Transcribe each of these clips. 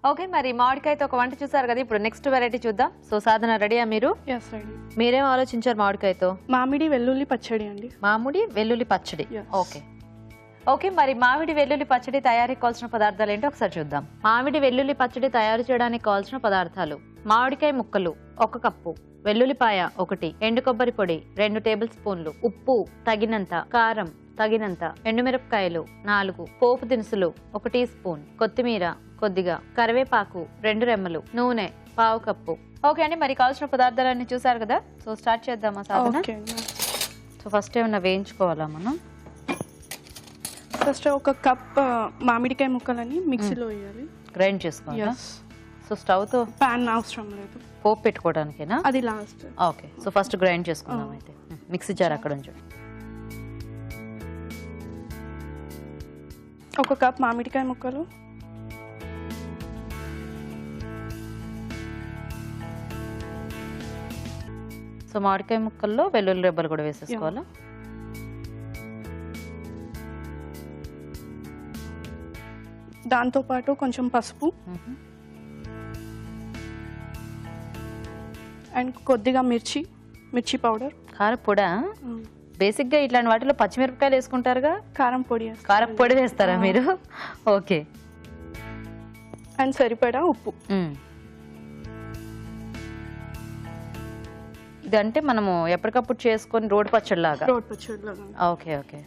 Okay, మరి మామిడికాయతో ఒక వంట చూసారు కదా, ఇప్పుడు నెక్స్ట్ వెరైటీ చూద్దాం. సో సాధన రెడీయా మీరు? Yes ready. మీరేం ఆలోచించారు మామిడికాయతో? మామిడి వెల్లుల్లి పచ్చడి అండి. మామిడి వెల్లుల్లి పచ్చడి. Yes. ఓకే ఓకే, మరి మామిడి వెల్లుల్లి పచ్చడి తయారీకి కావాల్సిన పదార్థాలు ఏంటో ఒకసారి చూద్దాం. మామిడి వెల్లుల్లి పచ్చడి తయారు చేయడానికి కావాల్సిన పదార్థాలు: మామిడికాయ ముక్కలు 1 కప్పు, వెల్లుల్లిపాయ 1, ఎండు కొబ్బరి పొడి 2 టేబుల్ స్పూన్లు, ఉప్పు తగినంత, కారం తగినంత, ఎండుమిరపకాయలు 4, పోపు దినుసులు 1 టీ స్పూన్, కొత్తిమీర కొద్దిగా, కరివేపాకు 2 రెమ్మలు, నూనె 1/2 కప్పు. ఓకే అండి, మరి కావాల్సిన పదార్థాలన్నీ చూసారు కదా, సో స్టార్ట్ చేద్దామా సాధన? ఓకే. సో ఫస్ట్ ఏమన్నా వేయించుకోవాలా మనం? ఫస్ట్ 1 కప్ మామిడికాయ ముక్కలని మిక్సీలో వేయాలి, గ్రైండ్ చేసుకోవాలి. ఎస్. సో స్టవ్ తో పాన్ అవసరం లేదు, పోపు పెట్టుకోవడానికేనా? అది last. Okay, so first grind చేసుకుందాం అయితే. మిక్సీ జార్ అక్కడ ఉంచు. 1 కప్ మామిడికాయ ముక్కలు, సో మామిడికాయ ముక్కల్లో వెల్లుల్లి రెబ్బలు కూడా వేసేసుకోవాలా? దాంతో పాటు కొంచెం పసుపు అండ్ కొద్దిగా మిర్చి పౌడర్. కారపొడా? బేసిక్ గా ఇట్లాంటి వాటిలో పచ్చిమిరపకాయలు వేసుకుంటారుగా. కారం పొడి, కారపొడి వేస్తారా మీరు? ఓకే. అండ్ సరిపడా ఉప్పు. ఇదంటే మనము ఎప్పటికప్పుడు చేసుకొని రోడ్ పచ్చడి లాగా. Okay okay.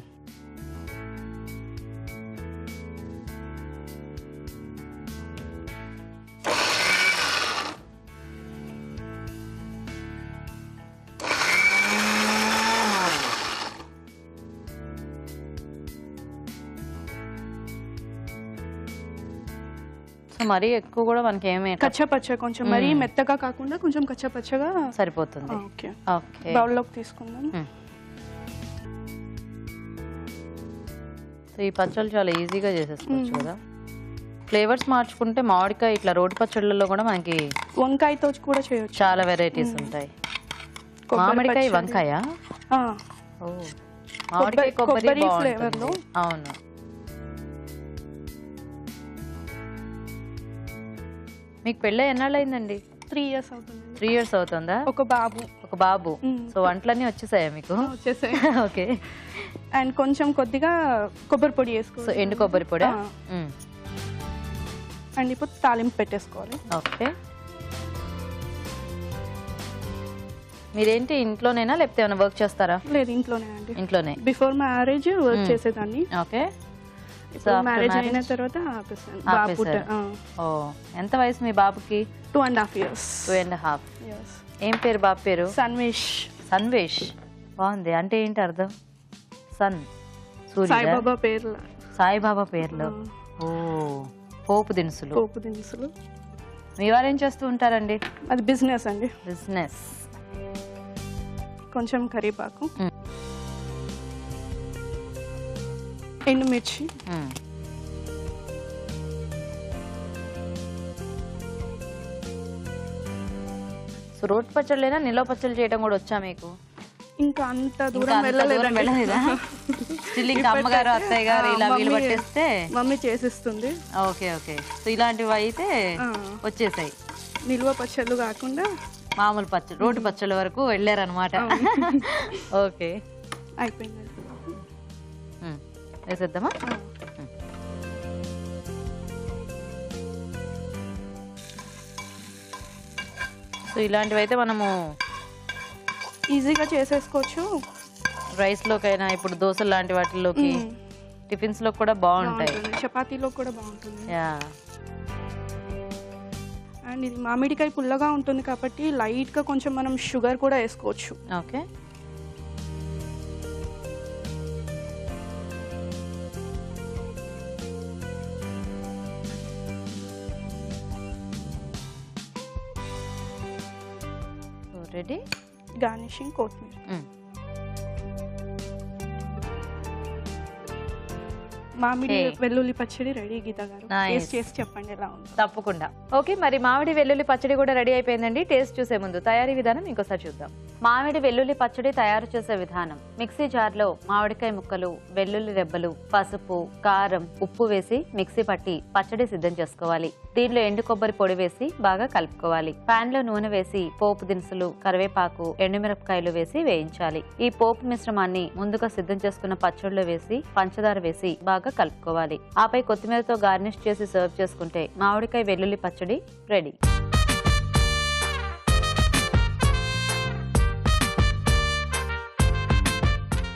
సో మరీ ఎక్కువ కూడా మనకి ఏమి కచ్చపచ్చ, కొంచెం మరీ మెత్తగా కాకుండా కొంచెం కచ్చపచ్చగా సరిపోతుంది. ఓకే ఓకే, బౌల్లోకి తీసుకుందాం. సో ఈ పచ్చళ్ళు చాలా ఈజీగా చేసేసుకోవచ్చు కదా. ఫ్లేవర్స్ మార్చుకుంటే మామిడికాయ ఇట్లా రోటి పచ్చళ్ళలో కూడా మనకి వంకాయతో కూడా చేయొచ్చు, చాలా వెరైటీస్ ఉంటాయి. మామిడికాయ వంకాయ, మామిడికాయ కొబ్బరి ఫ్లేవర్ లో. అవును. మీకు పెళ్ళి ఎన్నాళ్ళు అయిందండి? 3 years అవుతుంది. 3 years అవుతుందా? ఒక బాబు. సో వంటలన్నీ వచ్చేసాయా మీకు? వచ్చేసాయి. ఓకే. అండ్ కొంచెం కొద్దిగా కొబ్బరి పొడి వేసుకో. సో ఎండు కొబ్బరి పొడి. అండ్ ఇప్పుడు తాలింపు పెట్టేసుకోవాలి. ఓకే. మీరేంటి ఇంట్లోనేనా లేకపోతే ఏమైనా వర్క్ చేస్తారా? లేదు, ఇంట్లోనే అండి. ఇంట్లోనే. బిఫోర్ మ్యారేజ్ వర్క్ చేసేదాన్ని. ఓకే. మ్యారేజ్ అయిన తర్వాత ఎంత వయసు మీ బాబుకి? 2.5 years. 2.5. ఏం పేరు బాబు పేరు? సన్వేష్. సన్వేష్, బాగుంది. అంటే ఏంటి అర్థం? సన్, సూర్య. సాయిబాబా పేర్లు. సాయిబాబా పేర్లు. ఓ, పోపు దినుసులు. మీ వారు ఏం చేస్తూ ఉంటారండి? అది బిజినెస్ అండి. బిజినెస్. కొంచెం కరివేపాకు, ఎండుమిర్చి, సో రోటి పచ్చళ్ళైనా నిల్వ పచ్చళ్ళు చేయడం కూడా వచ్చా మీకు? ఇంకా అంత దూరం వెళ్ళలేదా? ఇంకా అమ్మగారు అత్తయ్య గారు ఇలా వీలు పట్టేస్తే మమ్మీ చేసిస్తుంది. Okay okay. సో ఇలాంటివి అయితే వచ్చేసాయి. నిల్వ పచ్చళ్ళు కాకుండా మామూలు పచ్చళ్ళు, రోటి పచ్చళ్ళ వరకు వెళ్ళారనమాట. ఓకే, అయిపోయింది. వేసేద్దామా? సో ఇలాంటివి అయితే మనము ఈజీగా చేసేసుకోవచ్చు. రైస్లోకైనా, ఇప్పుడు దోశలు లాంటి వాటిలోకి, టిఫిన్స్ లో కూడా బాగుంటాయి, చపాతీలో కూడా బాగుంటుంది. యా. అండ్ ఇది మామిడికాయ పుల్లగా ఉంటుంది కాబట్టి లైట్ గా కొంచెం మనం షుగర్ కూడా వేసుకోవచ్చు. ఓకే. రెడీ. గార్నిషింగ్ కొత్తిమీర. మామిడి Okay. వెల్లుల్లి పచ్చడి రెడీ గీత గారు. Nice. టేస్ట్ చేసి చెప్పండి ఎలా ఉంది. తప్పకుండా. ఓకే, మరి మామిడి వెల్లుల్లి పచ్చడి కూడా రెడీ అయిపోయిందండి. టేస్ట్ చూసే ముందు తయారీ విధానం ఇంకోసారి చూద్దాం. మామిడి వెల్లుల్లి పచ్చడి తయారు చేసే విధానం: మిక్సీ జార్లో మామిడికాయ ముక్కలు, వెల్లుల్లి రెబ్బలు, పసుపు, కారం, ఉప్పు వేసి మిక్సీ పట్టి పచ్చడి సిద్ధం చేసుకోవాలి. దీనిలో ఎండు కొబ్బరి పొడి వేసి బాగా కలుపుకోవాలి. పాన్ లో నూనె వేసి పోపు దినుసులు, కరివేపాకు, ఎండుమిరపకాయలు వేసి వేయించాలి. ఈ పోపు మిశ్రమాన్ని ముందుగా సిద్ధం చేసుకున్న పచ్చడిలో వేసి పంచదార వేసి బాగా కలుపుకోవాలి. ఆపై కొత్తిమీరతో గార్నిష్ చేసి సర్వ్ చేసుకుంటే మామిడికాయ వెల్లుల్లి పచ్చడి రెడీ.